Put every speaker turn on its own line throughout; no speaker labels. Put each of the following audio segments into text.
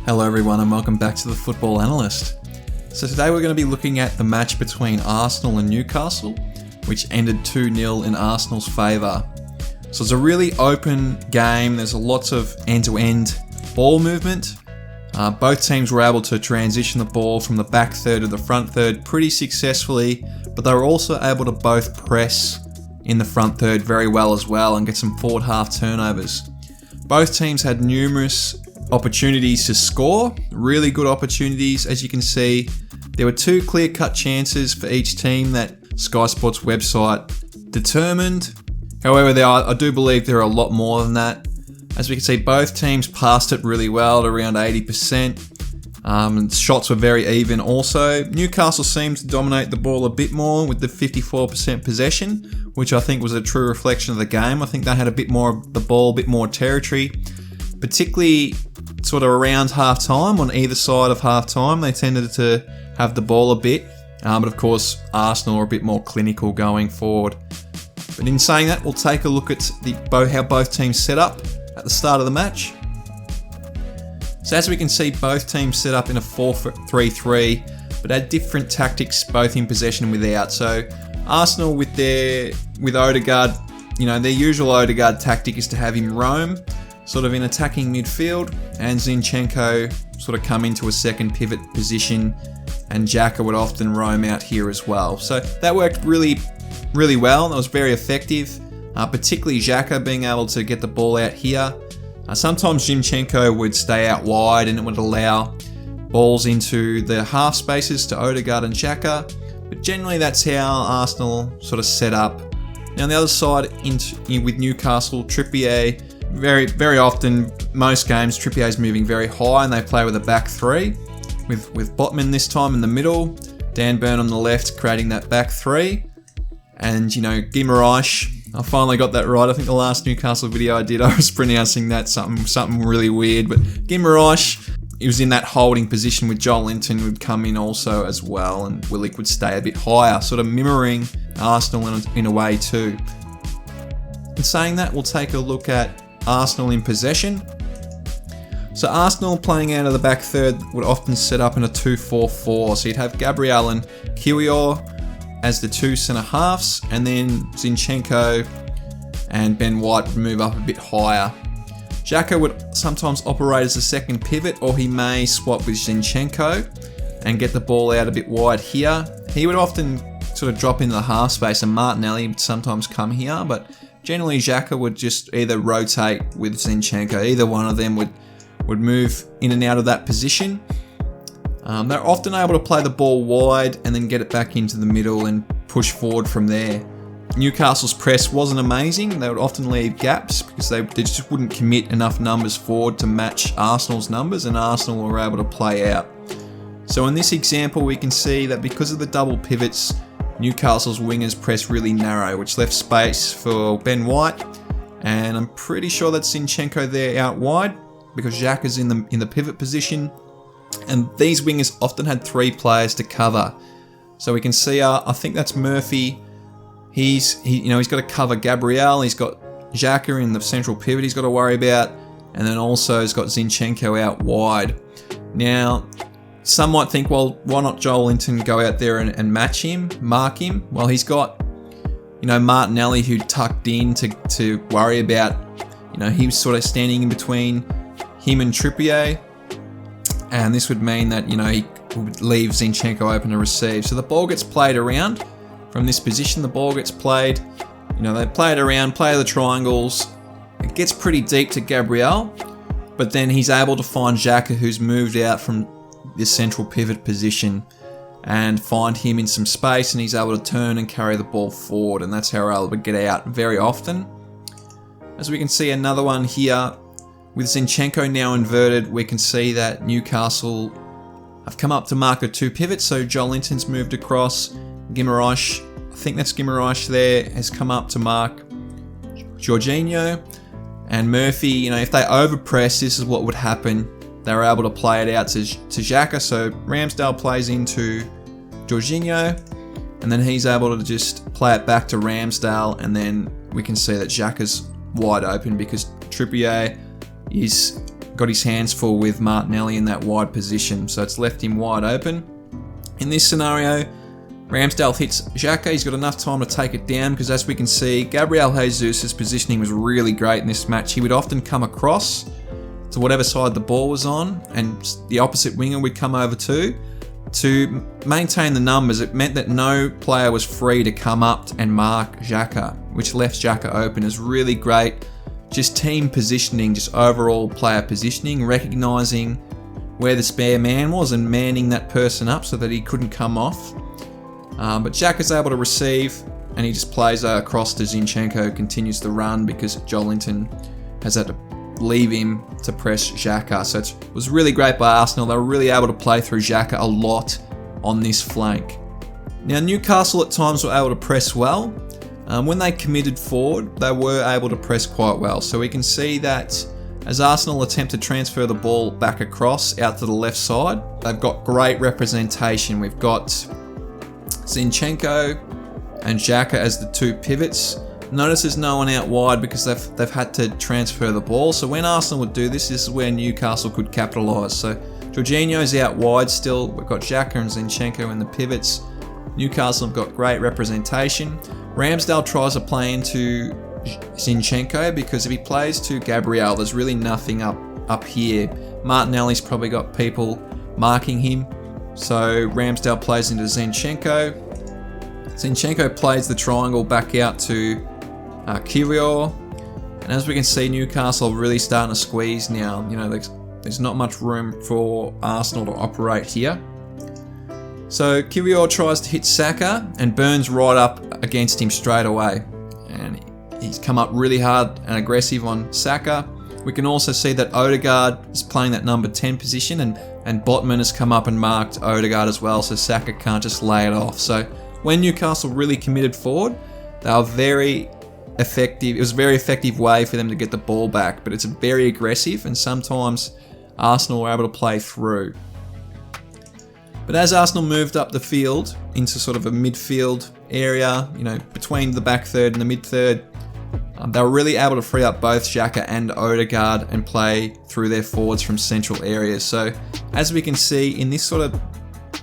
Hello everyone and welcome back to the Football Analyst. So today we're going to be looking at the match between Arsenal and Newcastle, which ended 2-0 in Arsenal's favour. So it's a really open game, there's lots of end-to-end ball movement. Both teams were able to transition the ball from the back third to the front third pretty successfully, but they were also able to both press in the front third very well as well and get some forward half turnovers. Both teams had numerous opportunities to score, really good opportunities. As you can see, there were two clear-cut chances for each team that Sky Sports website determined. However, I do believe there are a lot more than that. As we can see, both teams passed it really well at around 80%. And shots were very even also. Newcastle seemed to dominate the ball a bit more with the 54% possession, which I think was a true reflection of the game. I think they had a bit more of the ball, a bit more territory, particularly sort of around half-time. On either side of half-time, they tended to have the ball a bit. But of course, Arsenal are a bit more clinical going forward. But in saying that, we'll take a look at how both teams set up at the start of the match. So as we can see, both teams set up in a 4-3-3, but had different tactics both in possession and without. So Arsenal with Odegaard, their usual Odegaard tactic is to have him roam, sort of in attacking midfield, and Zinchenko sort of come into a second pivot position, and Xhaka would often roam out here as well. So that worked really, really well. That was very effective, particularly Xhaka being able to get the ball out here. Sometimes Zinchenko would stay out wide and it would allow balls into the half spaces to Odegaard and Xhaka, but generally that's how Arsenal sort of set up. Now on the other side, with Newcastle, Trippier, very often, most games, Trippier is moving very high and they play with a back three, with Botman this time in the middle, Dan Burn on the left creating that back three, and Guimaraes, I finally got that right. I think the last Newcastle video I did, I was pronouncing that something really weird, but Guimaraes, he was in that holding position with Joel Linton would come in also as well, and Willock would stay a bit higher, sort of mirroring Arsenal in a way too. In saying that, we'll take a look at Arsenal in possession. So Arsenal playing out of the back third would often set up in a 2-4-4. So you'd have Gabriel and Kiwior as the two centre halves, and then Zinchenko and Ben White would move up a bit higher. Xhaka would sometimes operate as a second pivot, or he may swap with Zinchenko and get the ball out a bit wide here. He would often sort of drop into the half space, and Martinelli would sometimes come here, but generally Xhaka would just either rotate with Zinchenko. Either one of them would move in and out of that position. They're often able to play the ball wide and then get it back into the middle and push forward from there. Newcastle's press wasn't amazing. They would often leave gaps because they just wouldn't commit enough numbers forward to match Arsenal's numbers, and Arsenal were able to play out. So in this example, we can see that because of the double pivots, Newcastle's wingers press really narrow, which left space for Ben White, and I'm pretty sure that's Zinchenko there out wide because Xhaka's in the pivot position, and these wingers often had three players to cover. So we can see, I think that's Murphy. He's got to cover Gabriel. He's got Xhaka in the central pivot he's got to worry about, and then also he's got Zinchenko out wide. Now, some might think, well, why not Joel Linton go out there and match him, mark him? Well, he's got, Martinelli who tucked in to worry about. He was sort of standing in between him and Trippier, and this would mean that, he would leave Zinchenko open to receive. So the ball gets played around from this position. The ball gets played, they play it around, play the triangles. It gets pretty deep to Gabriel, but then he's able to find Xhaka, who's moved out from this central pivot position, and find him in some space, and he's able to turn and carry the ball forward, and that's how we're able to get out very often. As we can see, another one here with Zinchenko now inverted, we can see that Newcastle have come up to mark the two pivots. So Joel Linton's moved across. Guimaraes, I think that's Guimaraes there, has come up to mark Jorginho. And Murphy, if they overpress, this is what would happen. They were able to play it out to Xhaka. So Ramsdale plays into Jorginho, and then he's able to just play it back to Ramsdale, and then we can see that Xhaka's wide open because Trippier is got his hands full with Martinelli in that wide position, so it's left him wide open. In this scenario, Ramsdale hits Xhaka. He's got enough time to take it down because, as we can see, Gabriel Jesus' positioning was really great in this match. He would often come across to whatever side the ball was on, and the opposite winger would come over to maintain the numbers. It meant that no player was free to come up and mark Xhaka, which left Xhaka open. Is really great. Just team positioning, just overall player positioning, recognising where the spare man was and manning that person up so that he couldn't come off. But Xhaka's able to receive, and he just plays across to Zinchenko, continues the run because Joelinton has had to leave him to press Xhaka. So it was really great by Arsenal. They were really able to play through Xhaka a lot on this flank. Now, Newcastle at times were able to press well. When they committed forward, they were able to press quite well. So we can see that as Arsenal attempt to transfer the ball back across out to the left side, they've got great representation. We've got Zinchenko and Xhaka as the two pivots. Notice there's no one out wide because they've had to transfer the ball. So when Arsenal would do this, this is where Newcastle could capitalise. So Jorginho's out wide still. We've got Xhaka and Zinchenko in the pivots. Newcastle have got great representation. Ramsdale tries to play into Zinchenko because if he plays to Gabriel, there's really nothing up here. Martinelli's probably got people marking him. So Ramsdale plays into Zinchenko. Zinchenko plays the triangle back out to Kiwior. And as we can see, Newcastle are really starting to squeeze now. You know, there's not much room for Arsenal to operate here. So Kiwior tries to hit Saka and burns right up against him straight away. And he's come up really hard and aggressive on Saka. We can also see that Odegaard is playing that number 10 position, and Botman has come up and marked Odegaard as well, so Saka can't just lay it off. So when Newcastle really committed forward, they were very effective. It was a very effective way for them to get the ball back, but it's very aggressive, and sometimes Arsenal were able to play through. But as Arsenal moved up the field into sort of a midfield area, you know, between the back third and the mid third, they were really able to free up both Xhaka and Odegaard and play through their forwards from central areas. So as we can see in this sort of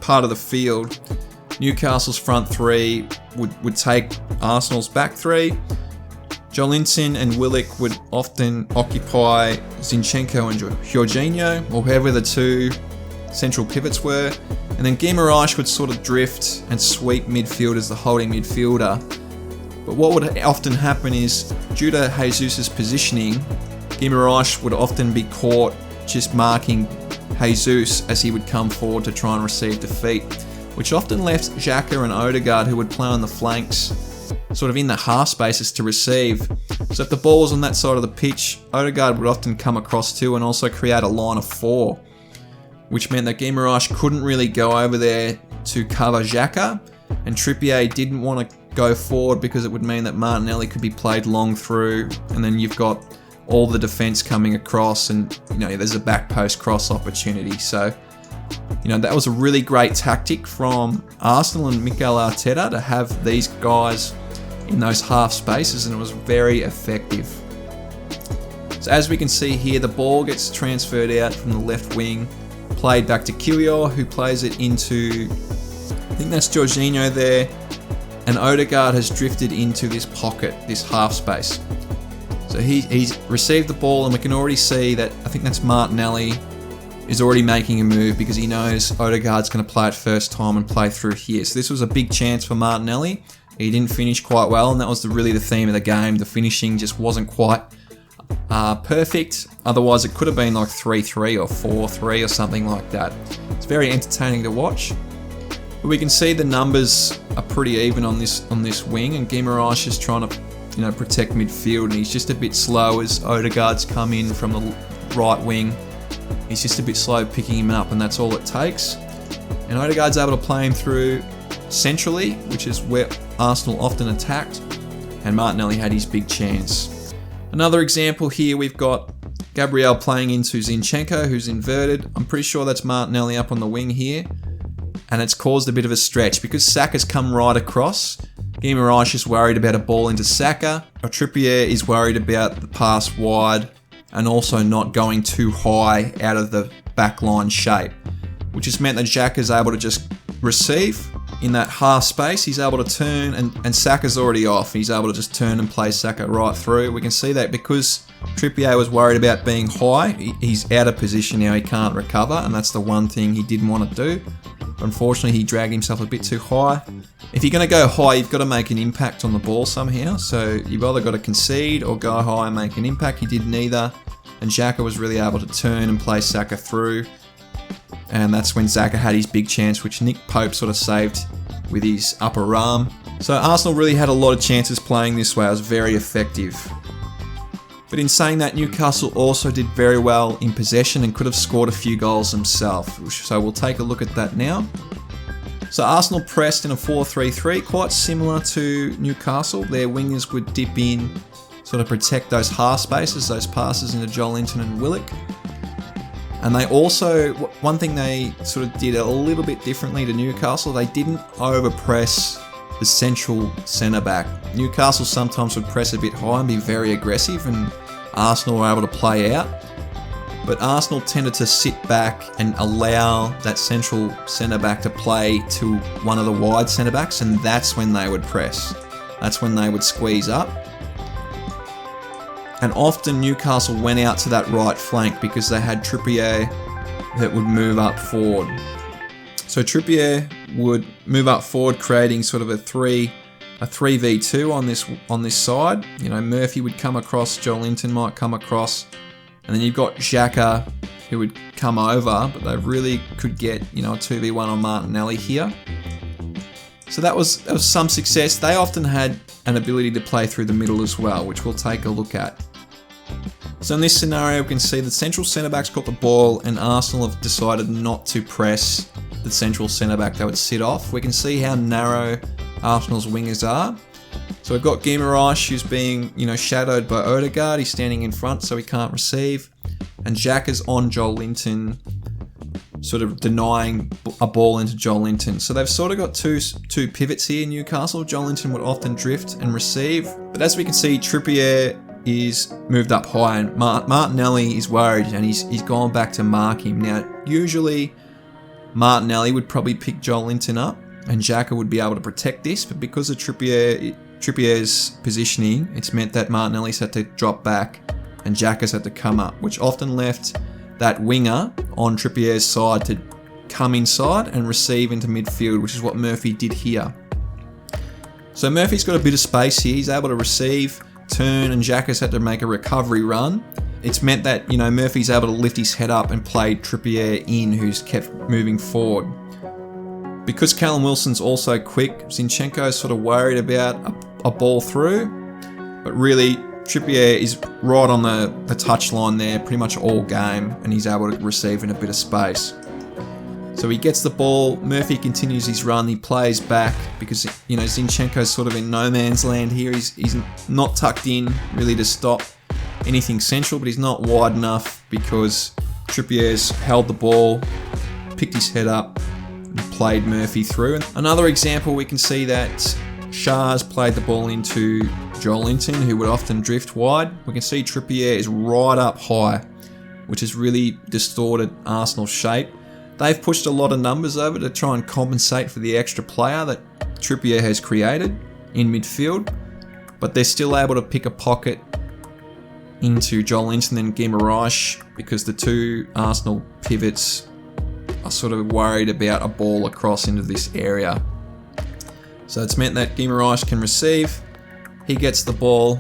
part of the field, Newcastle's front three would take Arsenal's back three. Joelinton and Willock would often occupy Zinchenko and Jorginho, or whoever the two central pivots were. And then Guimaraes would sort of drift and sweep midfield as the holding midfielder. But what would often happen is, due to Jesus' positioning, Guimaraes would often be caught just marking Jesus as he would come forward to try and receive defeat, which often left Xhaka and Odegaard, who would play on the flanks, sort of in the half spaces to receive. So if the ball was on that side of the pitch, Odegaard would often come across too and also create a line of four, which meant that Guimaraes couldn't really go over there to cover Xhaka, and Trippier didn't want to go forward because it would mean that Martinelli could be played long through, and then you've got all the defence coming across, and you know there's a back post cross opportunity. So you know that was a really great tactic from Arsenal and Mikel Arteta to have these guys in those half spaces, and it was very effective. So as we can see here, the ball gets transferred out from the left wing, played back to Kiwior, who plays it into, I think that's Jorginho there, and Odegaard has drifted into this pocket, this half space. So he's received the ball, and we can already see that, I think that's Martinelli, is already making a move because he knows Odegaard's going to play it first time and play through here. So this was a big chance for Martinelli. He didn't finish quite well, and that was really the theme of the game. The finishing just wasn't quite perfect. Otherwise, it could have been like 3-3 or 4-3 or something like that. It's very entertaining to watch. But we can see the numbers are pretty even on this wing, and Guimaraes is trying to, you know, protect midfield, and he's just a bit slow as Odegaard's come in from the right wing. He's just a bit slow picking him up, and that's all it takes. And Odegaard's able to play him through centrally, which is where Arsenal often attacked, and Martinelli had his big chance. Another example here, we've got Gabriel playing into Zinchenko, who's inverted. I'm pretty sure that's Martinelli up on the wing here. And it's caused a bit of a stretch because Saka's come right across. Guimaraes is worried about a ball into Saka, or Trippier is worried about the pass wide and also not going too high out of the backline shape, which has meant that Xhaka is able to just receive in that half space. He's able to turn, and Saka's already off. He's able to just turn and play Saka right through. We can see that because Trippier was worried about being high, he's out of position now. He can't recover, and that's the one thing he didn't want to do. But unfortunately, he dragged himself a bit too high. If you're going to go high, you've got to make an impact on the ball somehow. So you've either got to concede or go high and make an impact. He did neither, and Xhaka was really able to turn and play Saka through. And that's when Xhaka had his big chance, which Nick Pope sort of saved with his upper arm. So Arsenal really had a lot of chances playing this way. It was very effective. But in saying that, Newcastle also did very well in possession and could have scored a few goals themselves. So we'll take a look at that now. So Arsenal pressed in a 4-3-3, quite similar to Newcastle. Their wingers would dip in, sort of protect those half spaces, those passes into Joelinton and Willock. And they also, one thing they sort of did a little bit differently to Newcastle, they didn't overpress the central centre-back. Newcastle sometimes would press a bit high and be very aggressive, and Arsenal were able to play out. But Arsenal tended to sit back and allow that central centre-back to play to one of the wide centre-backs, and that's when they would press. That's when they would squeeze up. And often Newcastle went out to that right flank because they had Trippier that would move up forward. So Trippier would move up forward, creating sort of a 3v2 on this side. You know, Murphy would come across, Joelinton might come across, and then you've got Xhaka who would come over, but they really could get, you know, a 2v1 on Martinelli here. So that was some success. They often had an ability to play through the middle as well, which we'll take a look at. So in this scenario, we can see the central centre-back's got the ball, and Arsenal have decided not to press the central centre-back. They would sit off. We can see how narrow Arsenal's wingers are. So we've got Guimaraes, who's being, you know, shadowed by Odegaard. He's standing in front, so he can't receive. And Xhaka's on Joelinton, sort of denying a ball into Joelinton. So they've sort of got two pivots here in Newcastle. Joelinton would often drift and receive. But as we can see, Trippier is moved up high, and Martinelli is worried, and he's gone back to mark him. Now, usually Martinelli would probably pick Joelinton up, and Xhaka would be able to protect this, but because of Trippier's positioning, it's meant that Martinelli's had to drop back and Xhaka's had to come up, which often left that winger on Trippier's side to come inside and receive into midfield, which is what Murphy did here. So Murphy's got a bit of space here. He's able to receive, turn, and Xhaka's had to make a recovery run. It's meant that, you know, Murphy's able to lift his head up and play Trippier in, who's kept moving forward. Because Callum Wilson's also quick, Zinchenko's sort of worried about a ball through, but really Trippier is right on the touchline there pretty much all game, and he's able to receive in a bit of space. So he gets the ball, Murphy continues his run, he plays back because, you know, Zinchenko's sort of in no man's land here. He's not tucked in really to stop anything central, but he's not wide enough because Trippier's held the ball, picked his head up, and played Murphy through. Another example, we can see that Schar's played the ball into Joelinton, who would often drift wide. We can see Trippier is right up high, which has really distorted Arsenal's shape. They've pushed a lot of numbers over to try and compensate for the extra player that Trippier has created in midfield, but they're still able to pick a pocket into Joelinton and Guimaraes because the two Arsenal pivots are sort of worried about a ball across into this area. So it's meant that Guimaraes can receive, he gets the ball,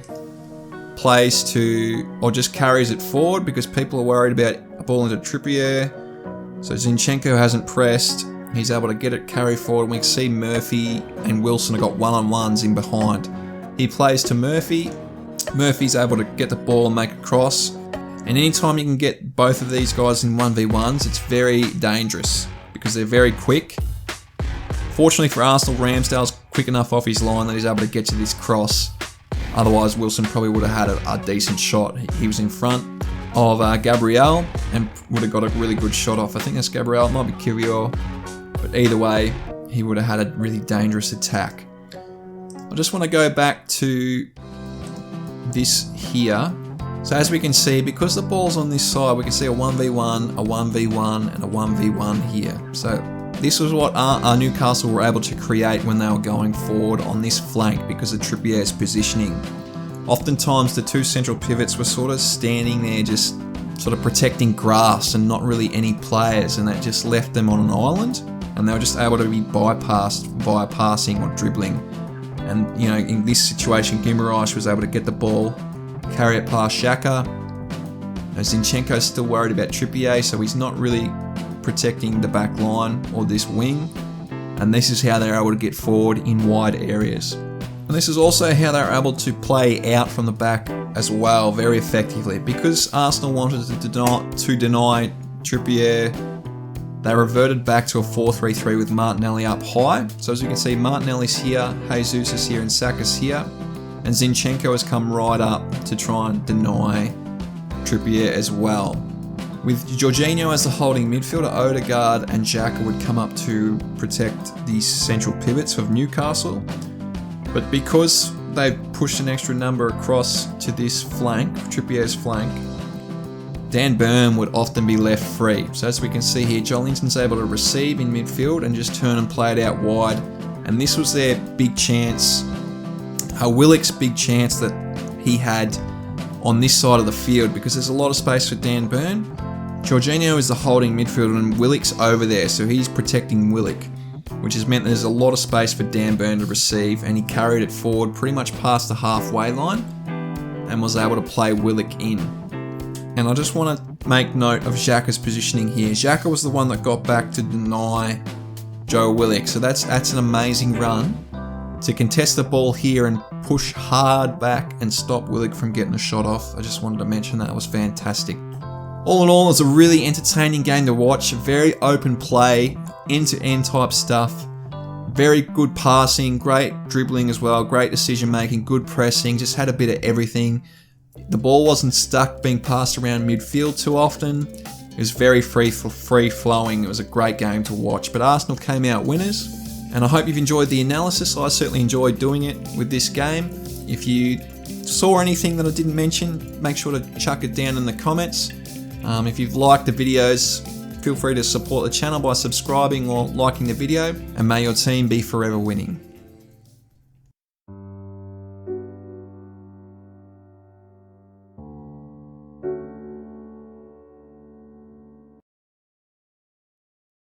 plays to, or just carries it forward because people are worried about a ball into Trippier. So Zinchenko hasn't pressed, he's able to get it carry forward, and we can see Murphy and Wilson have got one-on-ones in behind. He plays to Murphy, Murphy's able to get the ball and make a cross, and anytime you can get both of these guys in 1v1s, it's very dangerous because they're very quick. Fortunately for Arsenal, Ramsdale's quick enough off his line that he's able to get to this cross. Otherwise, Wilson probably would have had a decent shot. He was in front of Gabriel and would have got a really good shot off. I think that's Gabriel, it might be Kirill, but either way, he would have had a really dangerous attack. I just want to go back to this here. So as we can see, because the ball's on this side, we can see a 1v1, a 1v1, and a 1v1 here. So this was what our Newcastle were able to create when they were going forward on this flank because of Trippier's positioning. Oftentimes the two central pivots were sort of standing there just sort of protecting grass and not really any players, and that just left them on an island, and they were just able to be bypassed via passing or dribbling. And you know, in this situation, Guimaraes was able to get the ball, carry it past Xhaka. Zinchenko's still worried about Trippier, so he's not really protecting the back line or this wing. And this is how they're able to get forward in wide areas. And this is also how they're able to play out from the back as well, very effectively. Because Arsenal wanted to deny Trippier, they reverted back to a 4-3-3 with Martinelli up high. So as you can see, Martinelli's here, Jesus is here, and Saka's here. And Zinchenko has come right up to try and deny Trippier as well. With Jorginho as the holding midfielder, Odegaard and Xhaka would come up to protect these central pivots of Newcastle. But because they've pushed an extra number across to this flank, Trippier's flank, Dan Burn would often be left free. So as we can see here, Joelinton's able to receive in midfield and just turn and play it out wide. And this was their big chance, Willock's big chance that he had on this side of the field, because there's a lot of space for Dan Burn. Jorginho is the holding midfielder and Willock's over there, so he's protecting Willock, which has meant there's a lot of space for Dan Burn to receive, and he carried it forward pretty much past the halfway line and was able to play Willock in. And I just want to make note of Xhaka's positioning here. Xhaka was the one that got back to deny Joe Willock, so that's an amazing run to contest the ball here and push hard back and stop Willock from getting a shot off. I just wanted to mention that was fantastic. All in all, it was a really entertaining game to watch. Very open play, end-to-end type stuff. Very good passing, great dribbling as well, great decision making, good pressing, just had a bit of everything. The ball wasn't stuck being passed around midfield too often. It was very free-flowing. It was a great game to watch. But Arsenal came out winners, and I hope you've enjoyed the analysis. I certainly enjoyed doing it with this game. If you saw anything that I didn't mention, make sure to chuck it down in the comments. If you've liked the videos, feel free to support the channel by subscribing or liking the video, and may your team be forever winning.